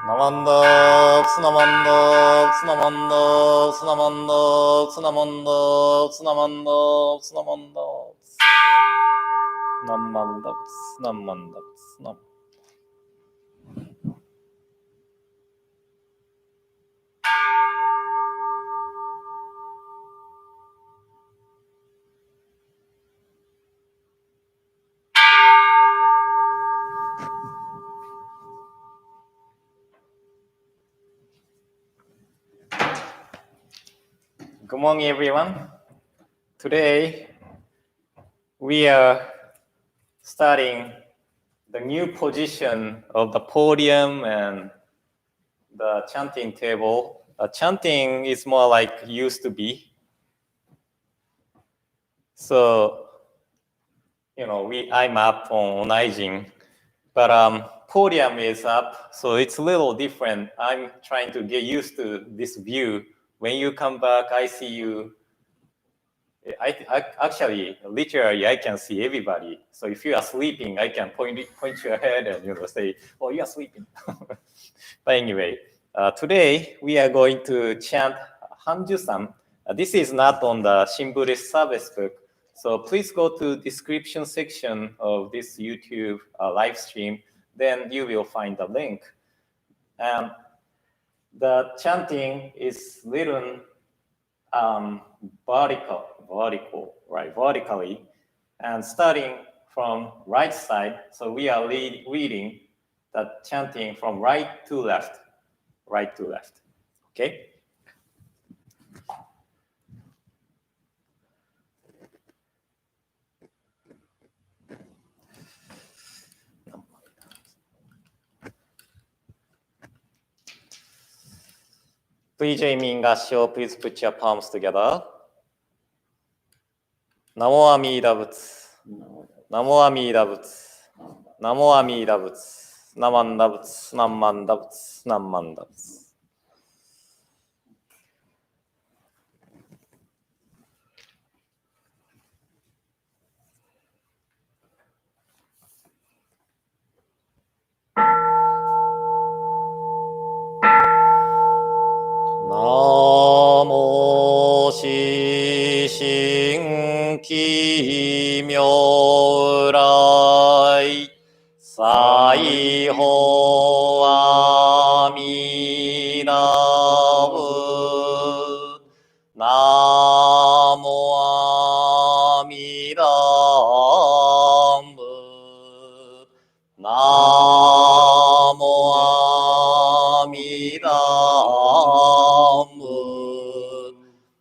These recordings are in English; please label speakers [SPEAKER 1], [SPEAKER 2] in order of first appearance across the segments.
[SPEAKER 1] 나만다 스나만다 스나만다 스나만다 스나만다 스나만다 스나만다 남만다 스나만다 스나. Good morning, everyone. Today we are starting the new position of the podium and the chanting table. Chanting is more like used to be. So, I'm up on Naijin, but podium is up, so it's a little different. I'm trying to get used to this view. When you come back, I see you. I actually, literally, I can see everybody. So if you are sleeping, I can point your head and say, "Oh, you are sleeping." But anyway, today we are going to chant Hanjusan. This is not on the Shinbuddhist service book, so please go to description section of this YouTube live stream. Then you will find the link. And the chanting is written vertically, and starting from right side. So we are reading the chanting from right to left. Okay? Please join me in Kansho. Please put your palms together. Namo Amida Butsu. Namo Amida Butsu. Namo Amida Butsu. Namanda Butsu. Namanda Butsu. Namanda Butsu. Namo Shishin Kimyorai Saiho Amida Butsu. Namo Amida Butsu. Namo Amida Butsu.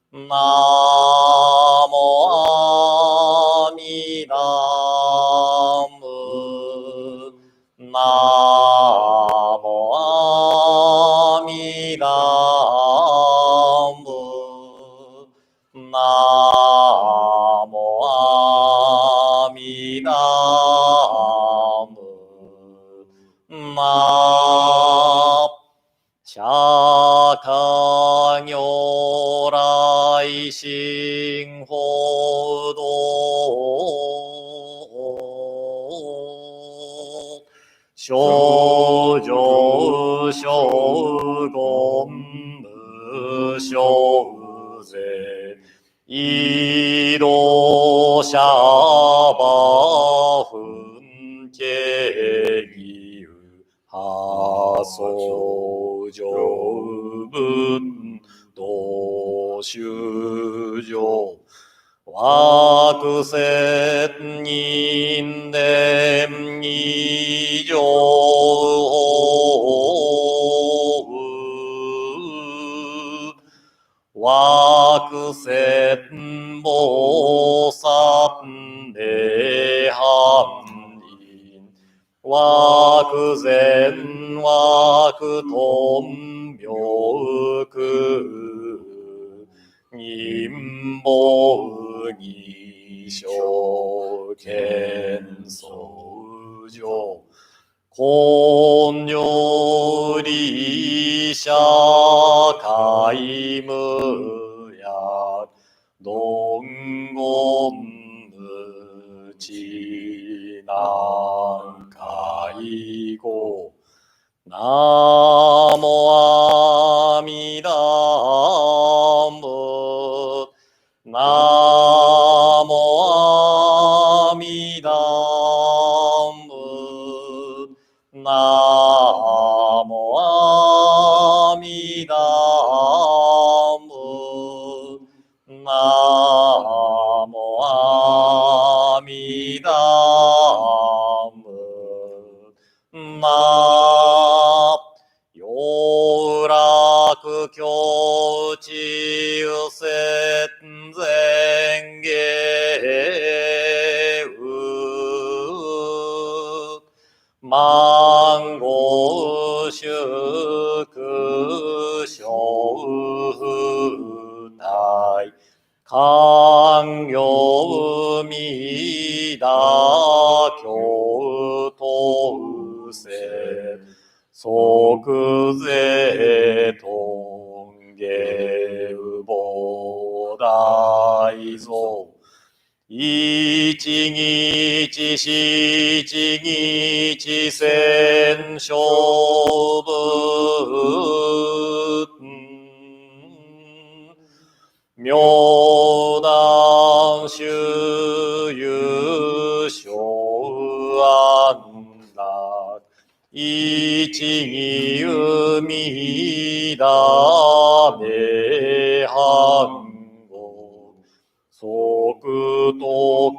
[SPEAKER 1] Namo Amida Butsu. Namo Amida Butsu. Namo Amida Butsu. Namo Shakangyorai Shinhodo Shoujo Shogon Mushouze Ido Shaba Hunkei Hasojo Bundo Shujo Wakuset Nindem Nijo Wakuset Bosat Nehamnin Wakuzen Wakutom Myoku Nimbo Nisho Kensojo Konyorisha Kaimuyak Dongom Muchinan Kaigo ナモアミダムナモアミダムナモアミダムナモアミダムナ陽楽境地有戦前芸万語祝小大寛行弥陀教等世即税頓下無大蔵一日七日千勝仏明断周遊小安楽一義海だめ半語即徳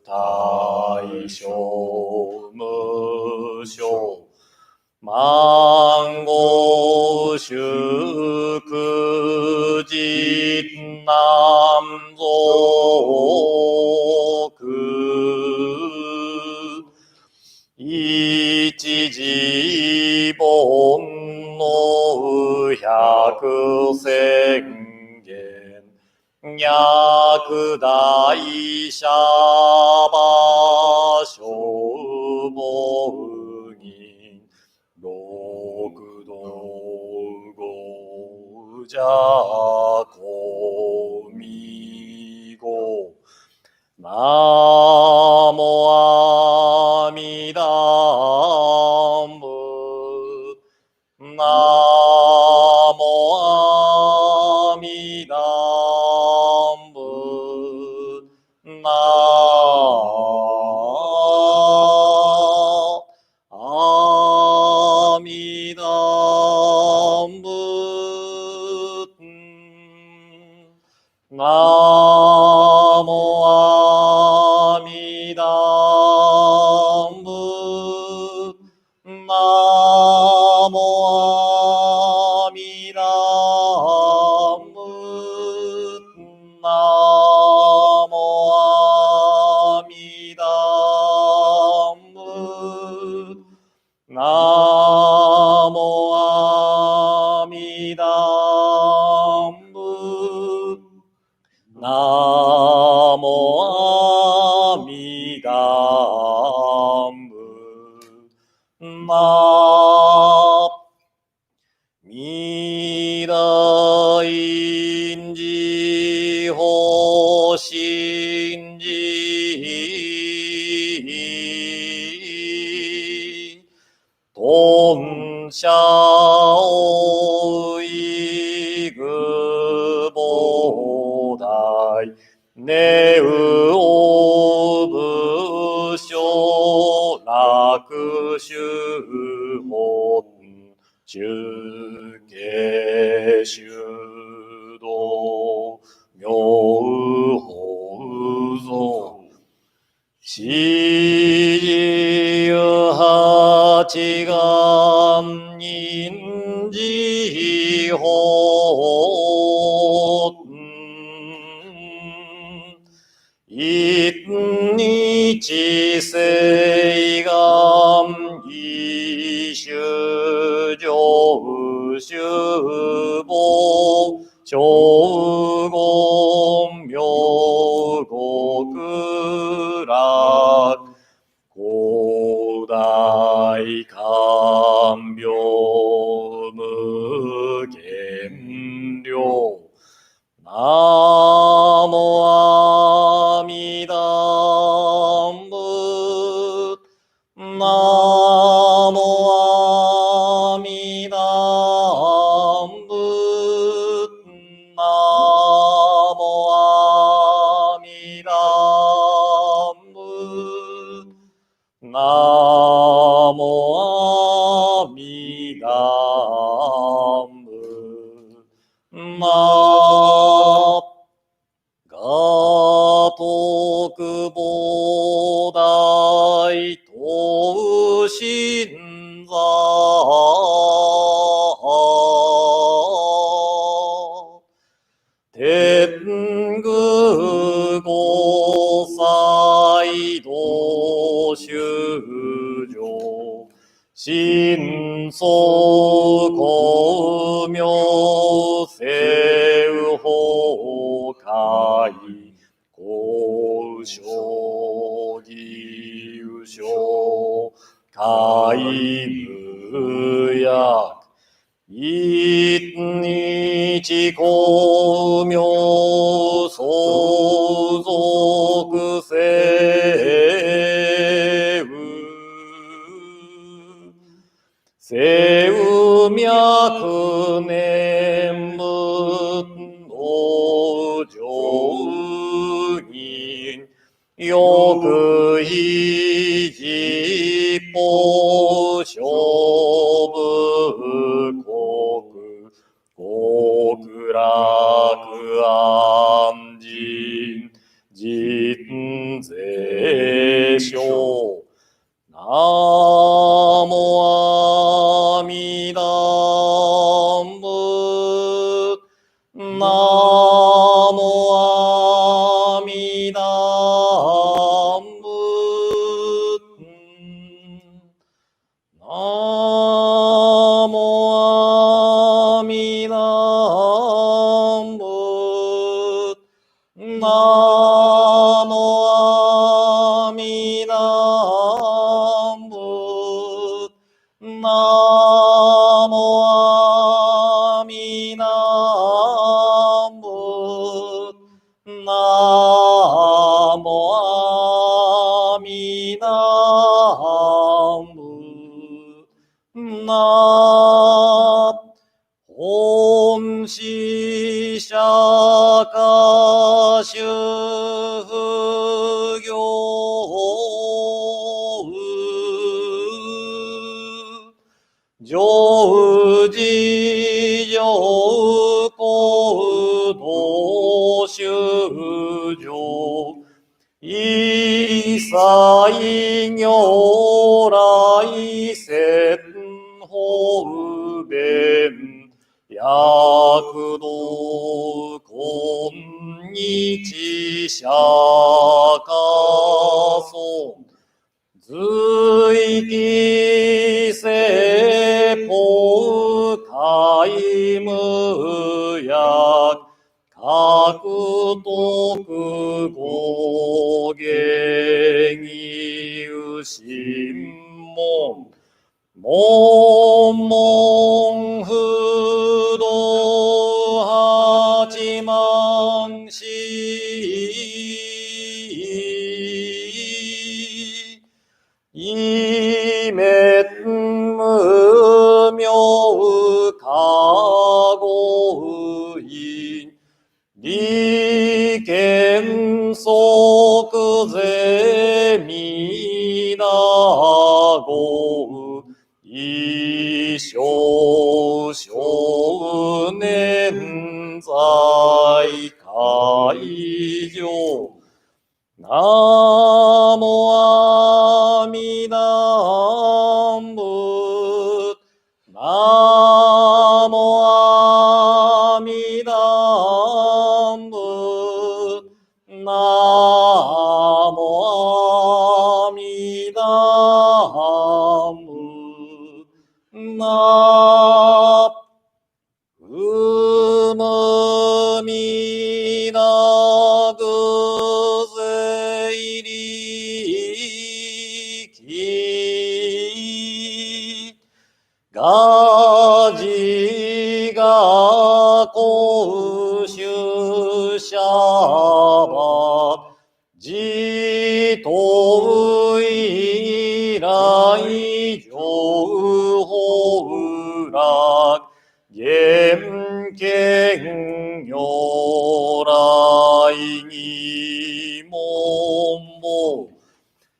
[SPEAKER 1] 大小無償万語祝実南蔵一時本の百宣言脈大社場所母人六道五者公未語ナモアミダムナモアミダムナアミダムナモアミダムナモアミダムナモアミダムナモアミダムナモアミダムナ未来寺法神寺頓社おいぐ菩提ネウオブショ楽修本中継修道妙法蔵四十八願人事法一日誓願一種上修法長言名極楽広大観病無限量ナモアミダムナモ
[SPEAKER 2] 座天宮五祭道修上真相公明聖法会公正義有償皆無役一日公明相続せうせう脈念仏の上人よくい実法勝負国極楽安心実税所南無阿弥陀仏南無阿弥陀仏南無阿弥陀仏南無阿弥陀仏南無阿弥陀仏南無阿弥陀仏な本師釈迦修行上智上高度修上一切如来説法弁躍動今日釈迦尊随記説法皆無役獲得語源有心門門門不動八万四異滅無明過誤因利見即是皆語一生少年在会場南無阿弥陀仏南無阿弥陀仏南無阿弥陀仏なうむみなぐぜいりきがじがこうしゅしゃばじといらいじょうほうら現見如来にもんぼ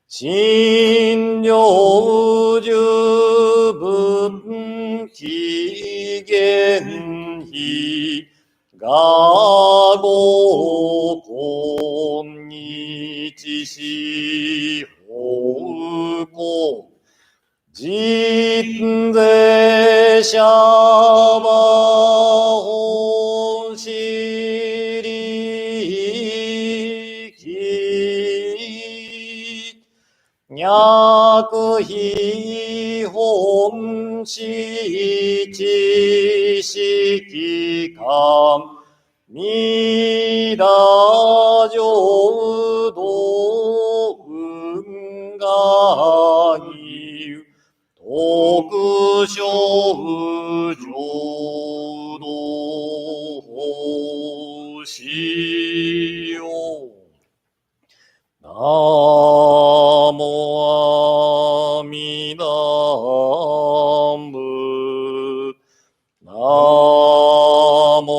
[SPEAKER 2] 信条十分起源非がご今日し法公自一税者は本知力脈非本知知識観弥陀浄土運河義特殊浄土法師よ。ナモアミダム。ナモ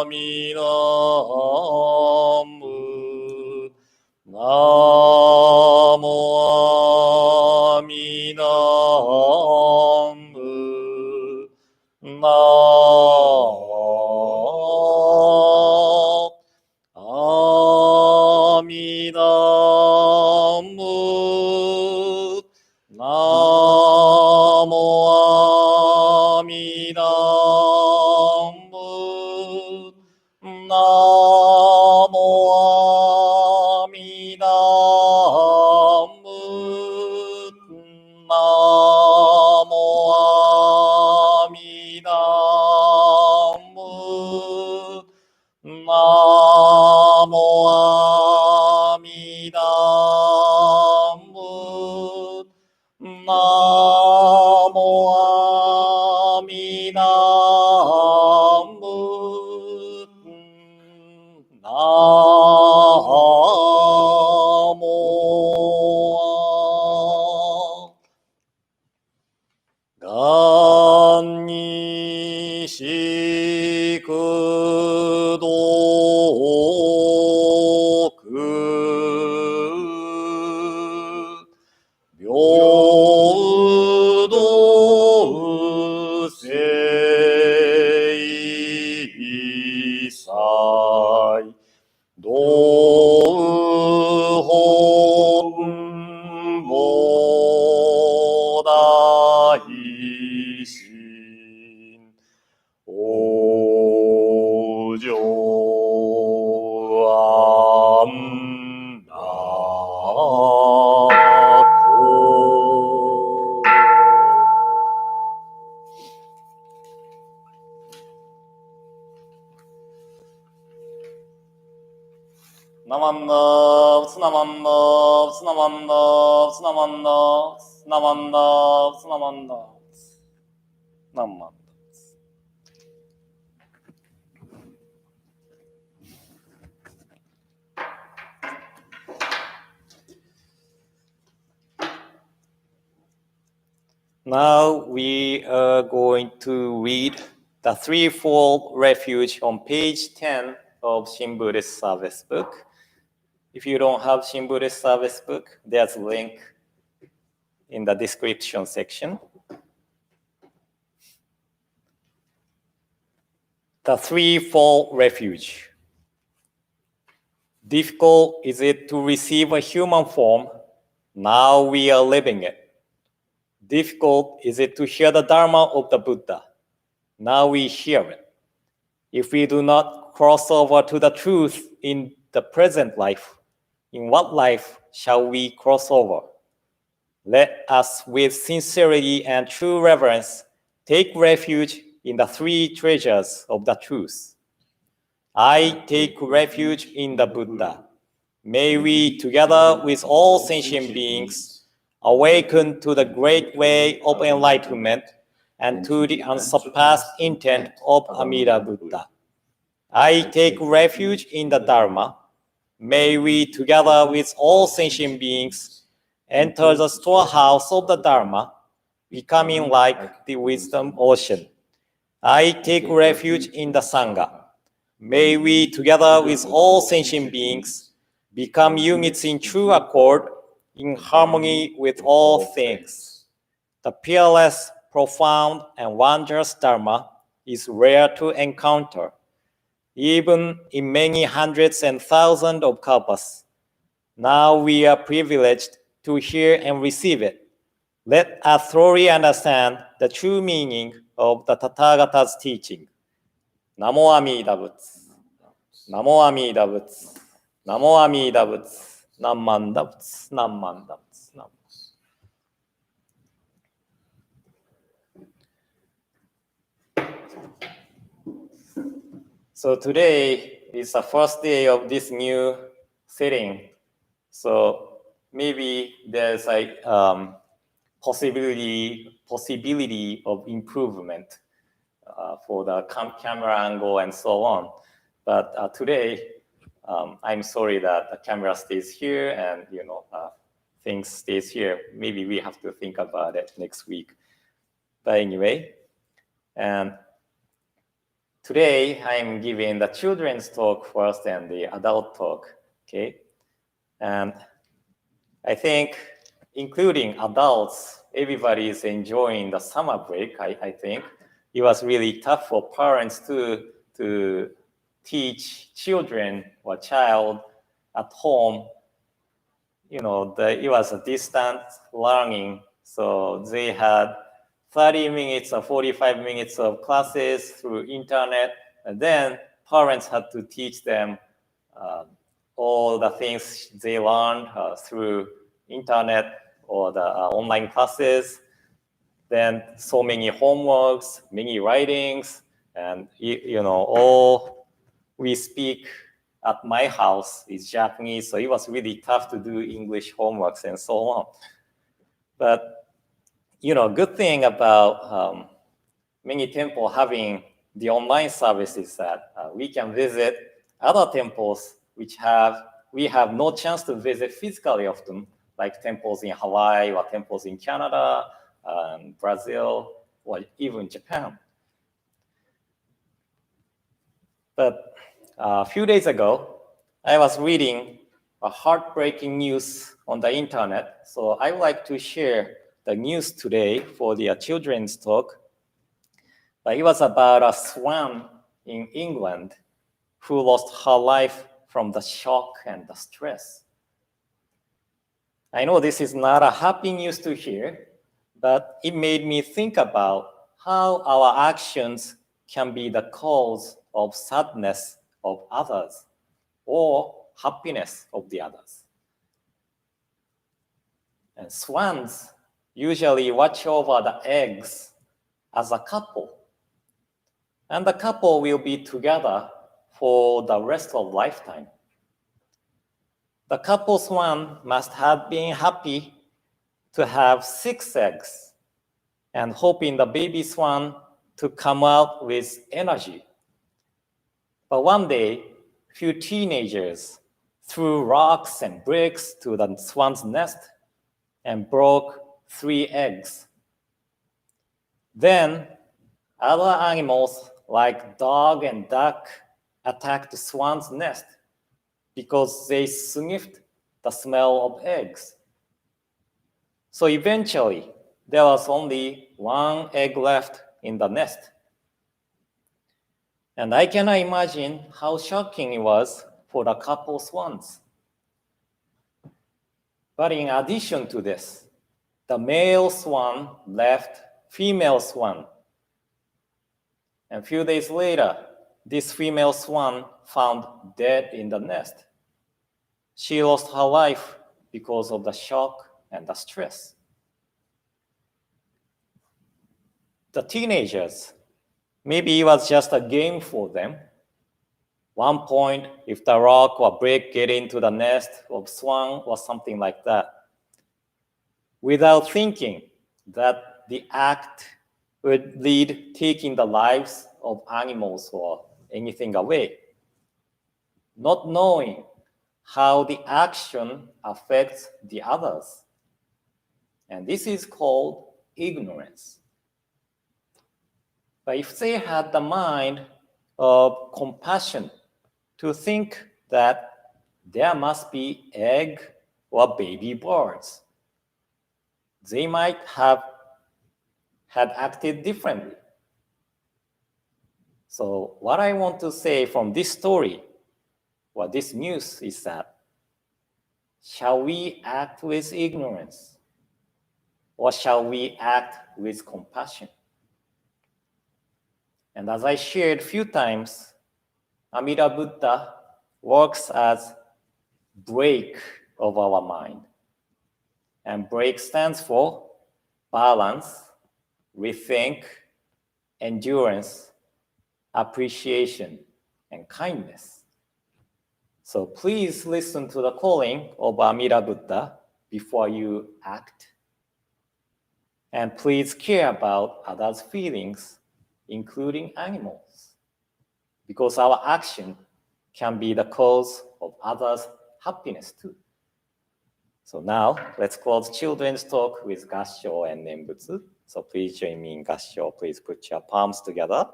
[SPEAKER 2] アミダム。ナモアミダム。ナアミダム。ナモアミダム。ナモアミダム。ナモアミダム。ナモアミダム。ナモアミダム。ナモア願にしくどく平等聖祭道本菩大心往生安楽。ナマンダーツナマンダーツナマンダーツナマンダーツナマンダーツナマンダーナマンダー。
[SPEAKER 1] Now we are going to read the Threefold Refuge on page 10 of Shin Buddhist Service Book. If you don't have Shin Buddhist Service Book, there's a link in the description section. The Threefold Refuge. Difficult is it to receive a human form? Now we are living it. Difficult is it to hear the Dharma of the Buddha? Now we hear it. If we do not cross over to the truth in the present life, in what life shall we cross over? Let us with sincerity and true reverence take refuge in the three treasures of the truth. I take refuge in the Buddha. May we, together with all sentient beings, awaken to the great way of enlightenment and to the unsurpassed intent of Amida Buddha. I take refuge in the Dharma. May we, together with all sentient beings, enter the storehouse of the Dharma, becoming like the wisdom ocean. I take refuge in the Sangha. May we, together with all sentient beings, become units in true accord, in harmony with all things. The peerless, profound, and wondrous Dharma is rare to encounter. Even in many hundreds and thousands of kalpas, now we are privileged to hear and receive it. Let us thoroughly understand the true meaning of the Tathagata's teaching. Namo Amida Butsu. Namo Amida Butsu. Namo Amida Butsu. Nammanda Butsu. Nammanda Butsu. Nam. So today is the first day of this new setting. So maybe there's a possibility of improvement for the camera angle and so on. But today, I'm sorry that the camera stays here and things stays here. Maybe we have to think about it next week. But anyway, and today I'm giving the children's talk first and the adult talk. Okay, and I think including adults, everybody is enjoying the summer break. I think it was really tough for parents to teach children or child at home. It was a distant learning, so they had 30 minutes or 45 minutes of classes through internet, and then parents had to teach them all the things they learned through internet or the online classes. Then so many homeworks, many writings, and all we speak at my house is Japanese, so it was really tough to do English homeworks and so on. But good thing about many temples having the online service is that we can visit other temples which we have no chance to visit physically often, like temples in Hawaii or temples in Canada, Brazil, or even Japan. But a few days ago, I was reading a heartbreaking news on the internet. So I would like to share the news today for the children's talk. But it was about a swan in England who lost her life from the shock and the stress. I know this is not a happy news to hear, but it made me think about how our actions can be the cause of sadness of others or happiness of the others. And swans usually watch over the eggs as a couple. And the couple will be together for the rest of lifetime. The couple swan must have been happy to have 6 eggs and hoping the baby swan to come out with energy. But one day, few teenagers threw rocks and bricks to the swan's nest and broke 3 eggs. Then other animals like dog and duck attacked the swan's nest because they sniffed the smell of eggs. So eventually, there was only 1 egg left in the nest. And I cannot imagine how shocking it was for the couple swans. But in addition to this, the male swan left female swan. And a few days later, this female swan found dead in the nest. She lost her life because of the shock and the stress. The teenagers, maybe it was just a game for them. One point, if the rock or brick get into the nest of swan or something like that, without thinking that the act would lead taking the lives of animals or anything away, not knowing how the action affects the others. And this is called ignorance. But if they had the mind of compassion to think that there must be egg or baby birds, they might have had acted differently. So what I want to say from this story or this news is that, shall we act with ignorance? or shall we act with compassion? And as I shared a few times, Amida Buddha works as break of our mind. And break stands for balance, rethink, endurance, appreciation, and kindness. So please listen to the calling of Amida Buddha before you act. And please care about others' feelings, including animals, because our action can be the cause of others' happiness too. So now, let's close children's talk with Gassho and Nembutsu. So please join me in Gassho. Please put your palms together.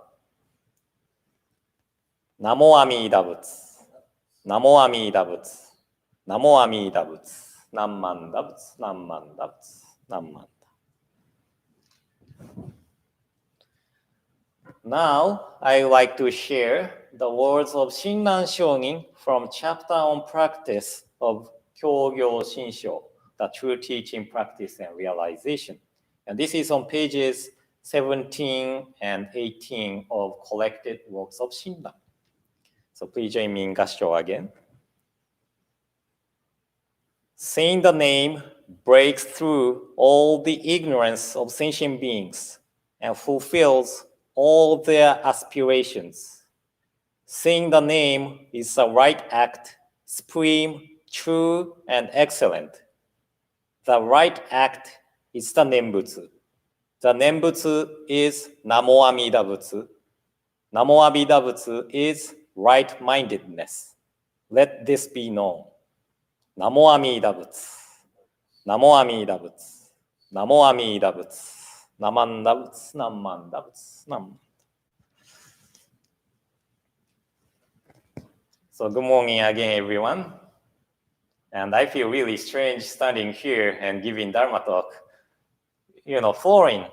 [SPEAKER 1] Namo Amida Butsu. Namo Amida Butsu. Namo Amida Butsu. Nammanda Butsu. Nammanda Butsu. Nammanda. Now, I would like to share the words of Shinran Shonin from chapter on practice of Jodo Shinshu, the true teaching, practice, and realization. And this is on pages 17 and 18 of collected works of Shinran. So please join me in Gassho again. Saying the name breaks through all the ignorance of sentient beings and fulfills all their aspirations. Saying the name is the right act, supreme, true, and excellent. The right act is the Nembutsu. The Nembutsu is Namo Amida Butsu. Namo Amida Butsu is right-mindedness. Let this be known. Namo Amida Butsu. Namo Amida Butsu. Namo Amida Butsu. Namanda Butsu. Namanda Butsu. Namanda. So good morning again, everyone. And I feel really strange standing here and giving Dharma talk. Foreign,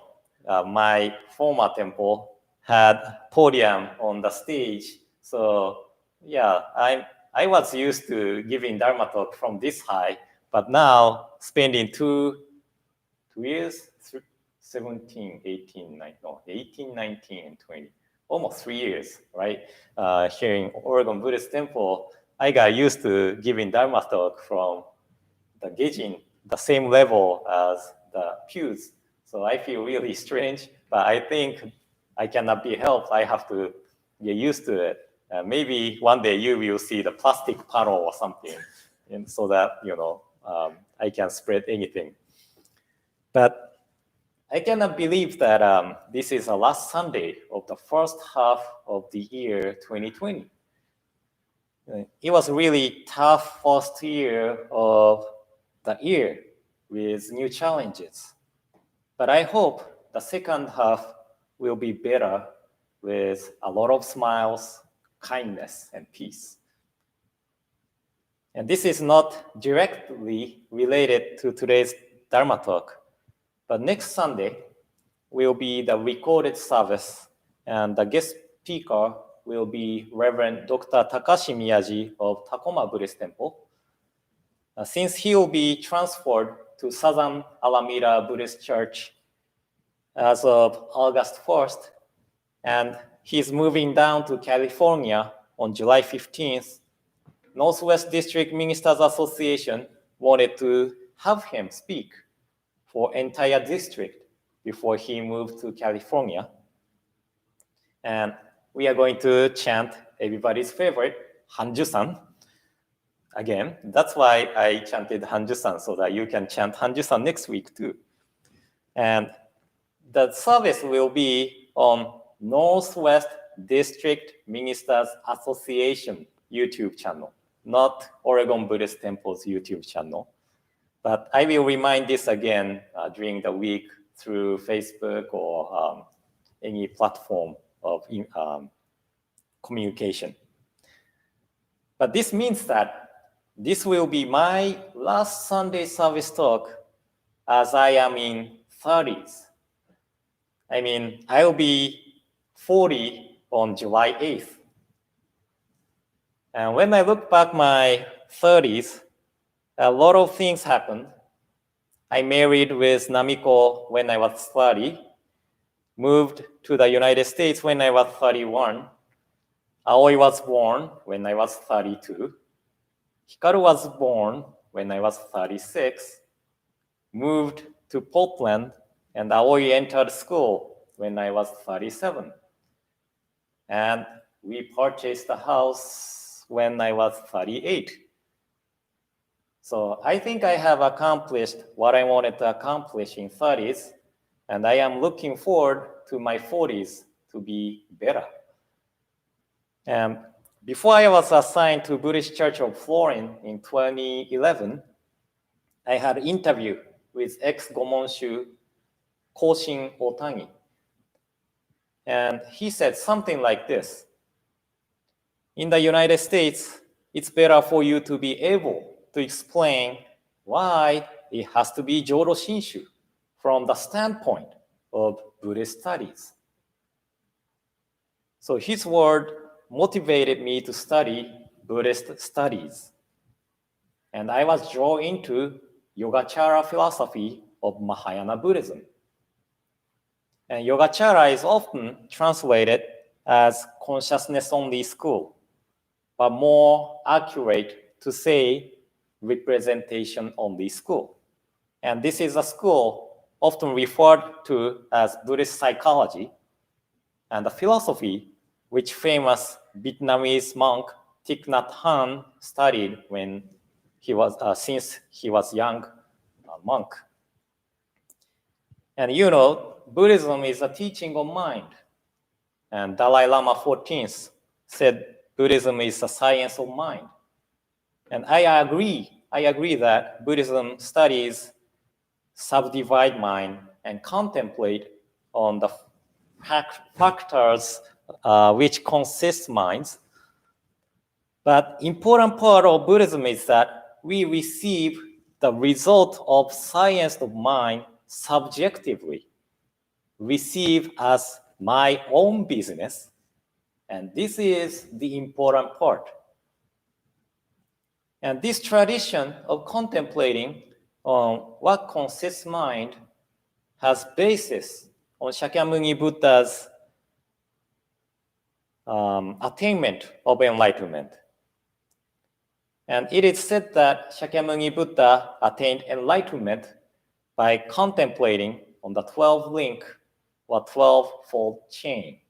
[SPEAKER 1] my former temple had podium on the stage. So yeah, I was used to giving Dharma talk from this high, but now spending two years, 17, 18, 19, and 20, almost 3 years, right? Here in Oregon Buddhist Temple, I got used to giving Dharma talk from the gauging, the same level as the pews. So I feel really strange, but I think I cannot be helped. I have to get used to it. Maybe one day you will see the plastic paddle or something, and so that, I can spread anything. But I cannot believe that this is the last Sunday of the first half of the year 2020. It was really tough first year of the year with new challenges. But I hope the second half will be better with a lot of smiles, kindness, and peace. And this is not directly related to today's Dharma talk, but next Sunday will be the recorded service, and the guest speaker will be Reverend Dr. Takashi Miyaji of Takoma Buddhist Temple. Since he will be transferred to Southern Alameda Buddhist Church as of August 1st, and he's moving down to California on July 15th, Northwest District Ministers Association wanted to have him speak for entire district before he moved to California. And we are going to chant everybody's favorite, Hanjusan. Again, that's why I chanted Hanjusan, so that you can chant Hanjusan next week too. And the service will be on Northwest District Ministers Association YouTube channel, not Oregon Buddhist Temple's YouTube channel. But I will remind this again during the week through Facebook or any platform of communication. But this means that this will be my last Sunday service talk as I am in 30s. I mean, I'll be 40 on July 8th. And when I look back my 30s, a lot of things happened. I married with Namiko when I was 30, moved to the United States when I was 31. Aoi was born when I was 32. Hikaru was born when I was 36, moved to Portland, and Aoi entered school when I was 37. And we purchased a house when I was 38. So I think I have accomplished what I wanted to accomplish in 30s, and I am looking forward to my 40s to be better. And before I was assigned to Buddhist Church of Florence in 2011, I had an interview with ex-Gomonshu Koshin Otangi. And he said something like this: in the United States, it's better for you to be able to explain why it has to be Jodo Shinshu from the standpoint of Buddhist studies. So his word motivated me to study Buddhist studies. And I was drawn into Yogacara philosophy of Mahayana Buddhism. And Yogacara is often translated as consciousness-only school, but more accurate to say representation-only school. And this is a school often referred to as Buddhist psychology, and the philosophy which famous Vietnamese monk Thich Nhat Hanh studied when he was since he was young monk. And you know, Buddhism is a teaching of mind. And Dalai Lama 14th said Buddhism is a science of mind. And I agree that Buddhism studies subdivide mind and contemplate on the factors which consist minds. But important part of Buddhism is that we receive the result of science of mind subjectively, receive as my own business, and this is the important part. And this tradition of contemplating on what consists mind has basis on Shakyamuni Buddha's attainment of enlightenment. And it is said that Shakyamuni Buddha attained enlightenment by contemplating on the 12 link or 12-fold chain.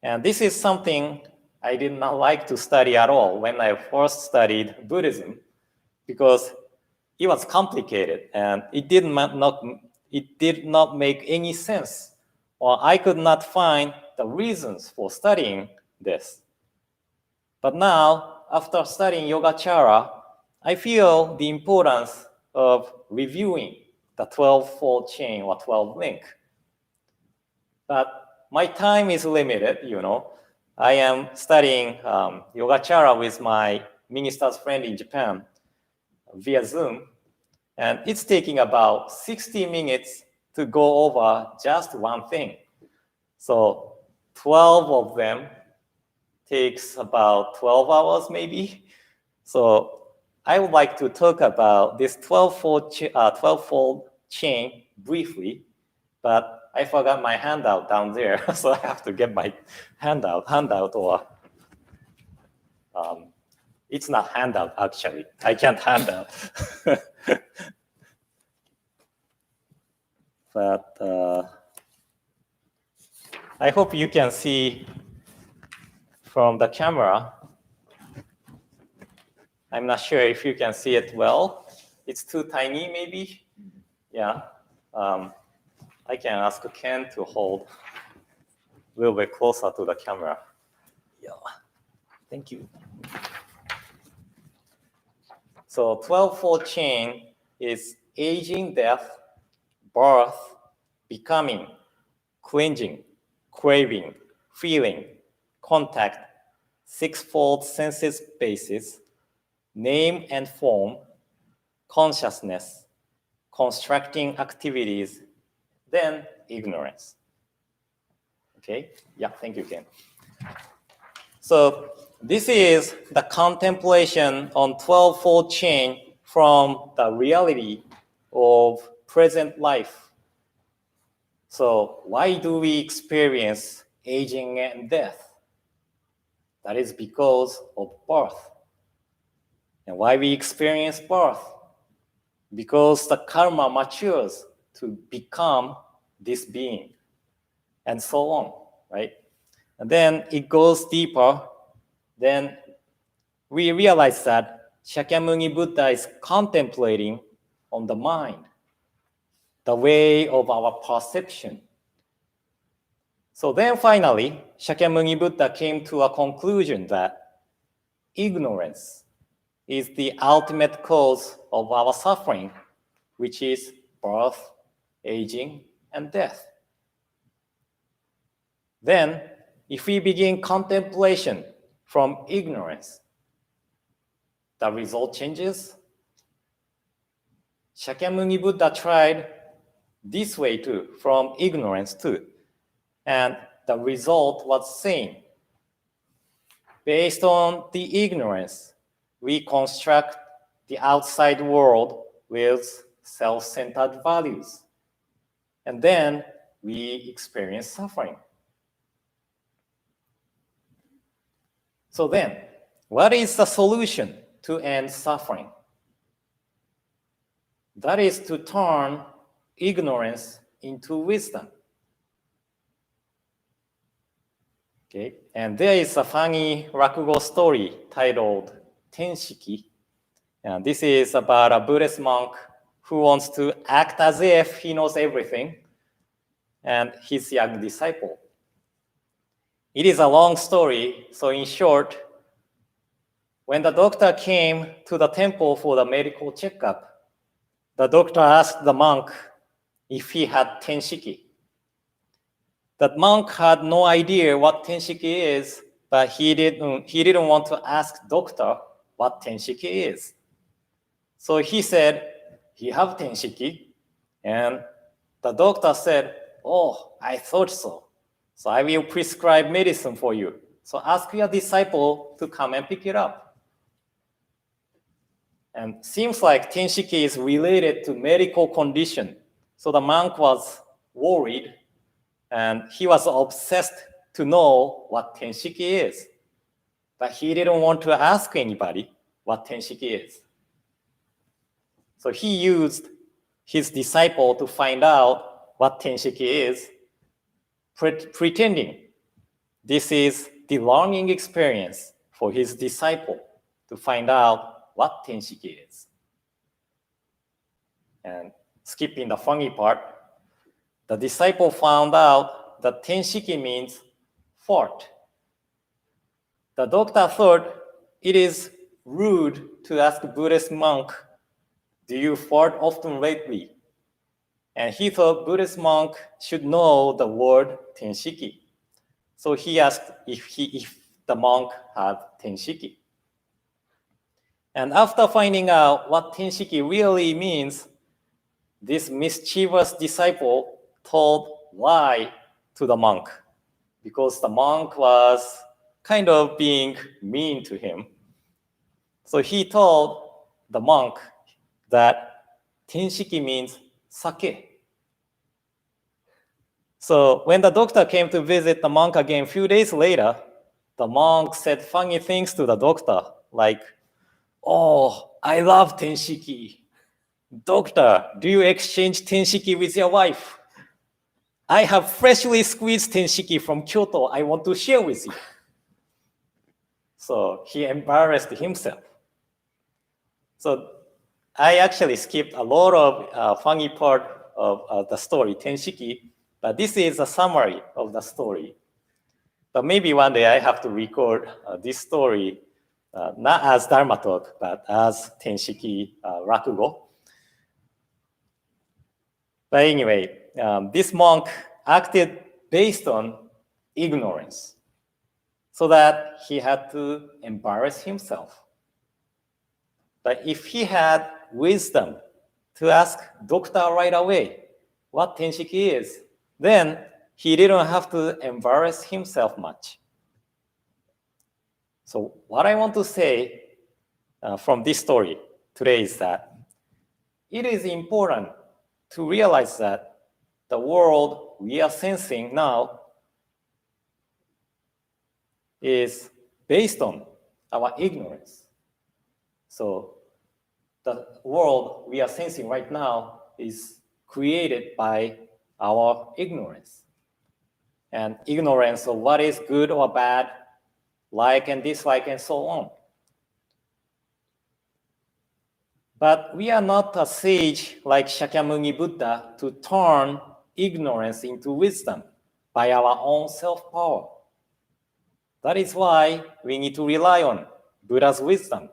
[SPEAKER 1] And this is something I did not like to study at all when I first studied Buddhism, because it was complicated and it did not make any sense, or I could not find the reasons for studying this. But now, after studying Yogacara, I feel the importance of reviewing the 12-fold chain or 12 link. But my time is limited, you know. I am studying Yogacara with my minister's friend in Japan via Zoom, and it's taking about 60 minutes to go over just one thing. So 12 of them takes about 12 hours maybe. So I would like to talk about this 12-fold chain briefly, but I forgot my handout down there, so I have to get my handout or it's not handout actually. I can't handout. But I hope you can see from the camera. I'm not sure if you can see it well. It's too tiny maybe. Yeah. I can ask Ken to hold a little bit closer to the camera. Yeah, thank you. So 12-fold chain is aging, death, birth, becoming, cleansing, craving, feeling, contact, six-fold senses basis, name and form, consciousness, constructing activities, then ignorance. Okay, yeah, thank you, Ken. So this is the contemplation on 12-fold chain from the reality of present life. So why do we experience aging and death? That is because of birth. And why we experience birth? Because the karma matures to become this being, and so on, right? And then it goes deeper. Then we realize that Shakyamuni Buddha is contemplating on the mind, the way of our perception. So then finally, Shakyamuni Buddha came to a conclusion that ignorance is the ultimate cause of our suffering, which is birth, aging, and death. Then, if we begin contemplation from ignorance, the result changes. Shakyamuni Buddha tried this way too, from ignorance too. And the result was same. Based on the ignorance, we construct the outside world with self-centered values. And then we experience suffering. So then, what is the solution to end suffering? That is to turn ignorance into wisdom. Okay, and there is a funny rakugo story titled Tenshiki. And this is about a Buddhist monk who wants to act as if he knows everything, and his young disciple. It is a long story, so in short, when the doctor came to the temple for the medical checkup, the doctor asked the monk if he had tenshiki. That monk had no idea what tenshiki is, but he didn't want to ask doctor what tenshiki is. So he said, "You have tenshiki?" And the doctor said, "Oh, I thought so. So I will prescribe medicine for you. So ask your disciple to come and pick it up." And seems like tenshiki is related to medical condition. So the monk was worried, and he was obsessed to know what tenshiki is. But he didn't want to ask anybody what tenshiki is. So he used his disciple to find out what tenshiki is, pretending this is the learning experience for his disciple to find out what tenshiki is. And skipping the funny part, the disciple found out that tenshiki means fart. The doctor thought it is rude to ask a Buddhist monk, "Do you fart often lately?" And he thought Buddhist monk should know the word tenshiki. So he asked if the monk had tenshiki. And after finding out what tenshiki really means, this mischievous disciple told lie to the monk because the monk was kind of being mean to him. So he told the monk that tenshiki means sake. So when the doctor came to visit the monk again a few days later, the monk said funny things to the doctor, like, "Oh, I love tenshiki. Doctor, do you exchange tenshiki with your wife? I have freshly squeezed tenshiki from Kyoto. I want to share with you." So he embarrassed himself. So I actually skipped a lot of funny part of the story, tenshiki, but this is a summary of the story. But maybe one day I have to record this story, not as Dharma talk, but as tenshiki rakugo. But anyway, this monk acted based on ignorance, so that he had to embarrass himself. But if he had wisdom to ask doctor right away what tenshiki is, then he didn't have to embarrass himself much. So what I want to say from this story, today is that it is important to realize that the world we are sensing now is based on our ignorance. So the world we are sensing right now is created by our ignorance. And ignorance of what is good or bad, like and dislike, and so on. But we are not a sage like Shakyamuni Buddha to turn ignorance into wisdom by our own self-power. That is why we need to rely on Buddha's wisdom.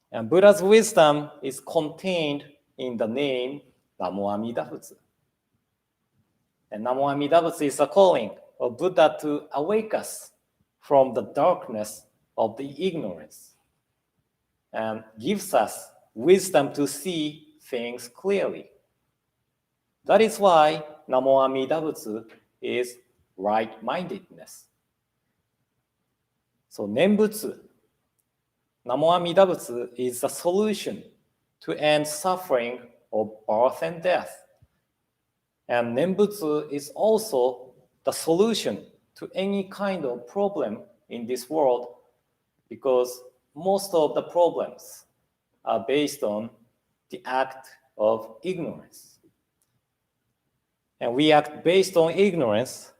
[SPEAKER 1] And Buddha's wisdom is contained in the name Namo Amida Butsu. And Namo Amida Butsu is a calling of Buddha to awake us from the darkness of the ignorance and gives us wisdom to see things clearly. That is why Namo Amida Butsu is right-mindedness. So Nembutsu, Namo Amida Butsu is the solution to end suffering of birth and death. And Nembutsu is also the solution to any kind of problem in this world, because most of the problems are based on the act of ignorance. And we act based on ignorance,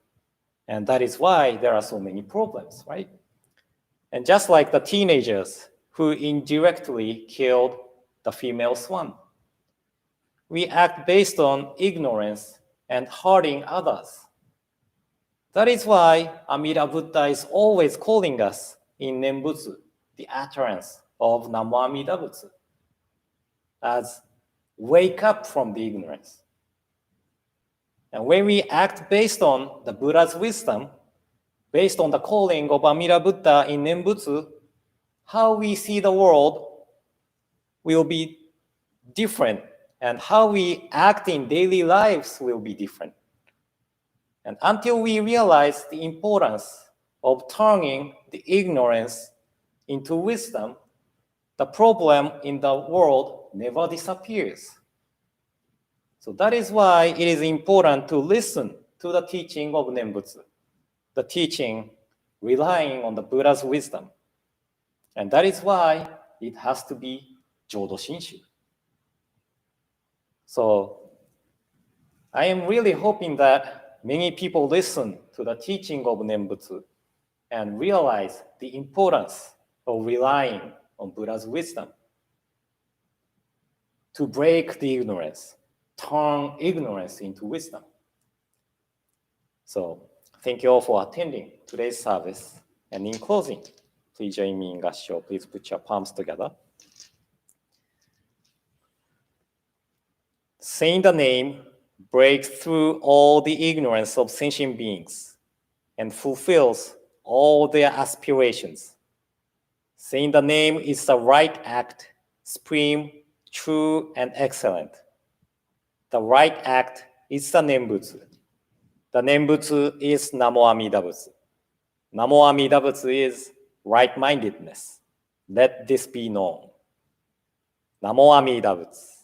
[SPEAKER 1] and that is why there are so many problems, right? And just like the teenagers who indirectly killed the female swan, we act based on ignorance and hurting others. That is why Amida Buddha is always calling us in Nembutsu, the utterance of Namo Amida Butsu, as wake up from the ignorance. And when we act based on the Buddha's wisdom, based on the calling of Amida Buddha in Nembutsu, how we see the world will be different, and how we act in daily lives will be different. And until we realize the importance of turning the ignorance into wisdom, the problem in the world never disappears. So that is why it is important to listen to the teaching of Nembutsu, the teaching relying on the Buddha's wisdom. And that is why it has to be Jodo Shinshu. So I am really hoping that many people listen to the teaching of Nembutsu and realize the importance of relying on Buddha's wisdom to break the ignorance, turn ignorance into wisdom. So thank you all for attending today's service. And in closing, please join me in Gassho. Please put your palms together. Saying the name breaks through all the ignorance of sentient beings and fulfills all their aspirations. Saying the name is the right act, supreme, true, and excellent. The right act is the Nembutsu. The Nembutsu is Namo Amida Butsu. Namo Amida Butsu is right-mindedness. Let this be known. Namo Amida Butsu.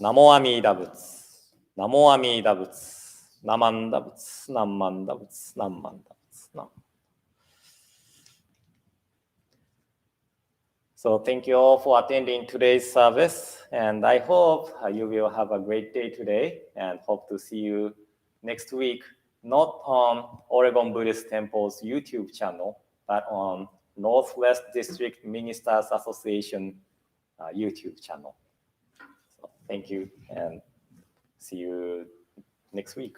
[SPEAKER 1] Namo Amida Butsu. Namo Amida Butsu. Namanda Butsu. Namanda Butsu. Namanda Butsu. So thank you all for attending today's service, and I hope you will have a great day today, and hope to see you next week, not on Oregon Buddhist Temple's YouTube channel, but on Northwest District Ministers Association YouTube channel. So thank you, and see you next week.